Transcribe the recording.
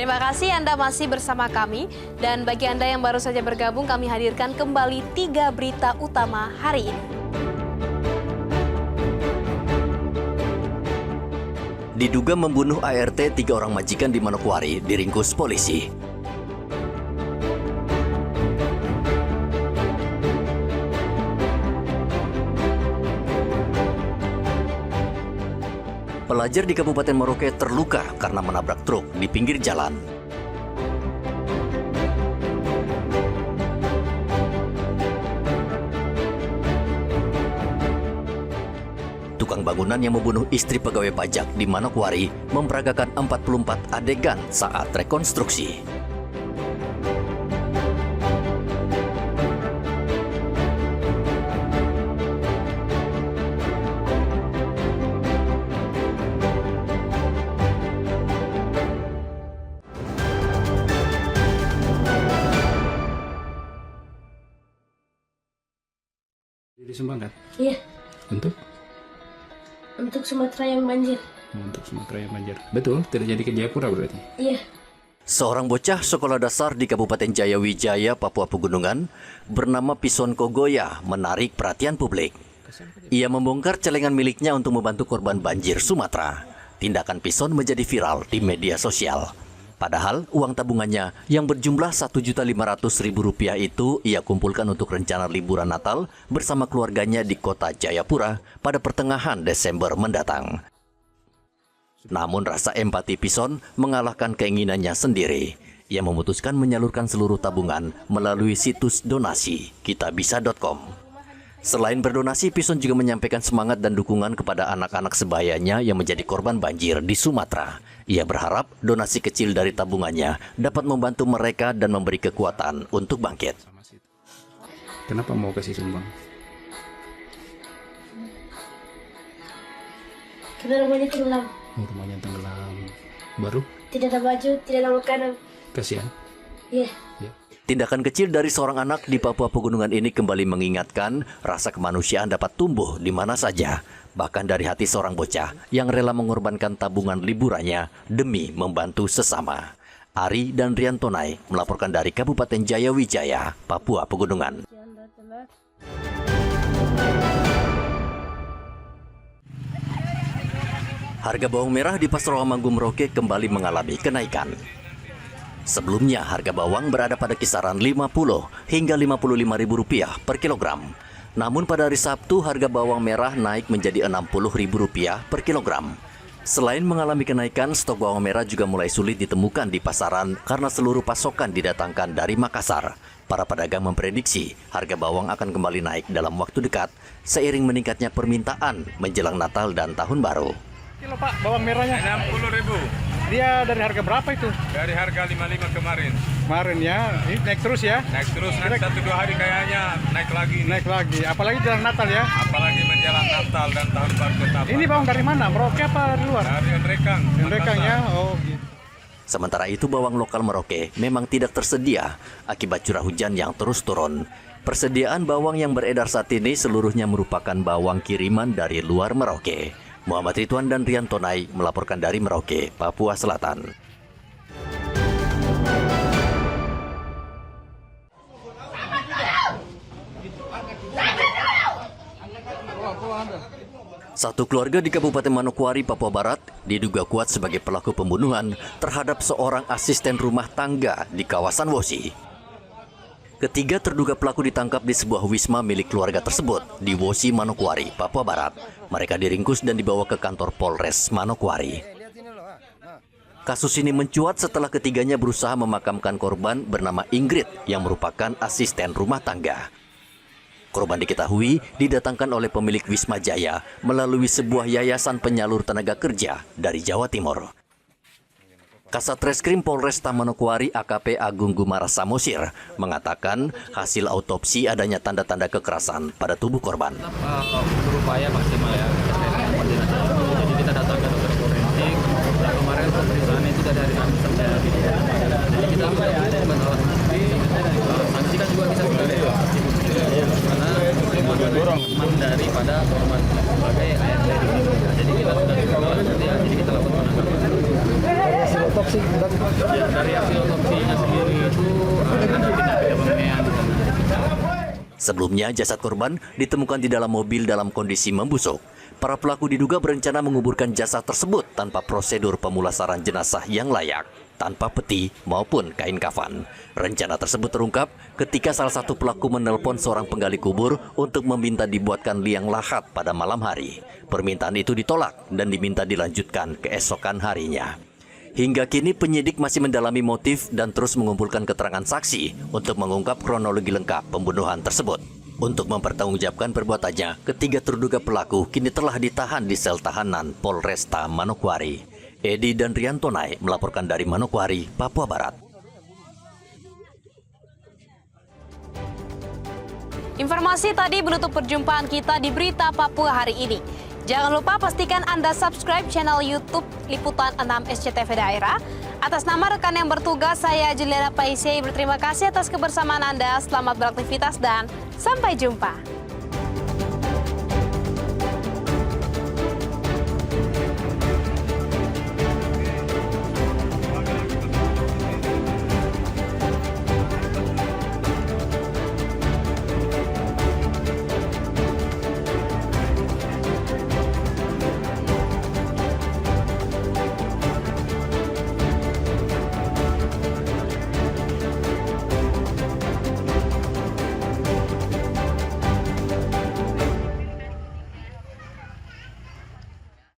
Terima kasih Anda masih bersama kami. Dan bagi Anda yang baru saja bergabung, kami hadirkan kembali 3 berita utama hari ini. Diduga membunuh ART 3 orang majikan di Manokwari diringkus polisi. Pelajar di Kabupaten Merauke terluka karena menabrak truk di pinggir jalan. Tukang bangunan yang membunuh istri pegawai pajak di Manokwari memperagakan 44 adegan saat rekonstruksi. Di Sumbangkat? Iya, Untuk Sumatera yang banjir. untuk Sumatera yang banjir. Betul, terjadi ke Jayapura berarti. Iya. Seorang bocah sekolah dasar di Kabupaten Jayawijaya, Papua Pegunungan, bernama Pison Kogoya menarik perhatian publik. Ia membongkar celengan miliknya untuk membantu korban banjir Sumatera. Tindakan Pison menjadi viral di media sosial. Padahal uang tabungannya yang berjumlah Rp1.500.000 itu ia kumpulkan untuk rencana liburan Natal bersama keluarganya di kota Jayapura pada pertengahan Desember mendatang. Namun rasa empati Pison mengalahkan keinginannya sendiri. Ia memutuskan menyalurkan seluruh tabungan melalui situs donasi kitabisa.com. Selain berdonasi, Pison juga menyampaikan semangat dan dukungan kepada anak-anak sebayanya yang menjadi korban banjir di Sumatera. Ia berharap donasi kecil dari tabungannya dapat membantu mereka dan memberi kekuatan untuk bangkit. Kenapa mau kasih sumbang? Karena rumahnya tenggelam. Oh, rumahnya tenggelam. Baru? Tidak ada baju, tidak ada makanan. Kasihan. Iya. Ya. Tindakan kecil dari seorang anak di Papua Pegunungan ini kembali mengingatkan rasa kemanusiaan dapat tumbuh di mana saja. Bahkan dari hati seorang bocah yang rela mengorbankan tabungan liburannya demi membantu sesama. Ari dan Riantonai melaporkan dari Kabupaten Jayawijaya, Papua Pegunungan. Harga bawang merah di Pasar Wamanggu Merauke kembali mengalami kenaikan. Sebelumnya harga bawang berada pada kisaran Rp50 hingga Rp55.000 per kilogram. Namun pada hari Sabtu harga bawang merah naik menjadi Rp60.000 per kilogram. Selain mengalami kenaikan, stok bawang merah juga mulai sulit ditemukan di pasaran karena seluruh pasokan didatangkan dari Makassar. Para pedagang memprediksi harga bawang akan kembali naik dalam waktu dekat seiring meningkatnya permintaan menjelang Natal dan Tahun Baru. Kilo Pak, bawang merahnya 60.000. dia dari harga berapa itu? Dari harga 55 kemarin. Kemarin ya, ini naik terus ya? Naik terus, nanti 1-2 hari kayaknya naik lagi. Naik lagi, apalagi jalan Natal ya? Apalagi menjelang Natal dan Tahun Baru Ketapang. Ini bawang dari mana? Merauke apa dari luar? Dari Endrekang. Endrekang ya? Oh gitu. Sementara itu bawang lokal Merauke memang tidak tersedia akibat curah hujan yang terus turun. Persediaan bawang yang beredar saat ini seluruhnya merupakan bawang kiriman dari luar Merauke. Muhammad Ridwan dan Riantonai melaporkan dari Merauke, Papua Selatan. Satu keluarga di Kabupaten Manokwari, Papua Barat, diduga kuat sebagai pelaku pembunuhan terhadap seorang asisten rumah tangga di kawasan Wosi. Ketiga terduga pelaku ditangkap di sebuah wisma milik keluarga tersebut di Wosi, Manokwari, Papua Barat. Mereka diringkus dan dibawa ke kantor Polres Manokwari. Kasus ini mencuat setelah ketiganya berusaha memakamkan korban bernama Ingrid yang merupakan asisten rumah tangga. Korban diketahui didatangkan oleh pemilik Wisma Jaya melalui sebuah yayasan penyalur tenaga kerja dari Jawa Timur. Kasat Reskrim Polresta Manokwari AKP Agung Gumara Samosir mengatakan hasil autopsi adanya tanda-tanda kekerasan pada tubuh korban. Berupaya maksimal ya. Jadi kita datangkan dokter forensik. Dan kemarin pemeriksaan itu dari hari Kamis sampai hari ini. Jadi kita mencoba alat bukti. Sanksi kan juga bisa sebenarnya. Karena teman daripada korban sebagai ART. Jadi kita sudah coba ya. Jadi kita lakukan penangkapan. otopsi Dari hasil otopsinya sendiri itu ada tindak penganiayaan di sana. Sebelumnya, jasad korban ditemukan di dalam mobil dalam kondisi membusuk. Para pelaku diduga berencana menguburkan jasad tersebut tanpa prosedur pemulasaran jenazah yang layak, tanpa peti maupun kain kafan. Rencana tersebut terungkap ketika salah satu pelaku menelpon seorang penggali kubur untuk meminta dibuatkan liang lahat pada malam hari. Permintaan itu ditolak dan diminta dilanjutkan keesokan harinya. Hingga kini penyidik masih mendalami motif dan terus mengumpulkan keterangan saksi untuk mengungkap kronologi lengkap pembunuhan tersebut. Untuk mempertanggungjawabkan perbuatannya, ketiga terduga pelaku kini telah ditahan di sel tahanan Polresta Manokwari. Edi dan Rian Tonai melaporkan dari Manokwari, Papua Barat. Informasi tadi menutup perjumpaan kita di Berita Papua hari ini. Jangan lupa pastikan Anda subscribe channel YouTube Liputan 6 SCTV Daerah. Atas nama rekan yang bertugas, saya Juliana Paisei berterima kasih atas kebersamaan Anda. Selamat beraktivitas dan sampai jumpa.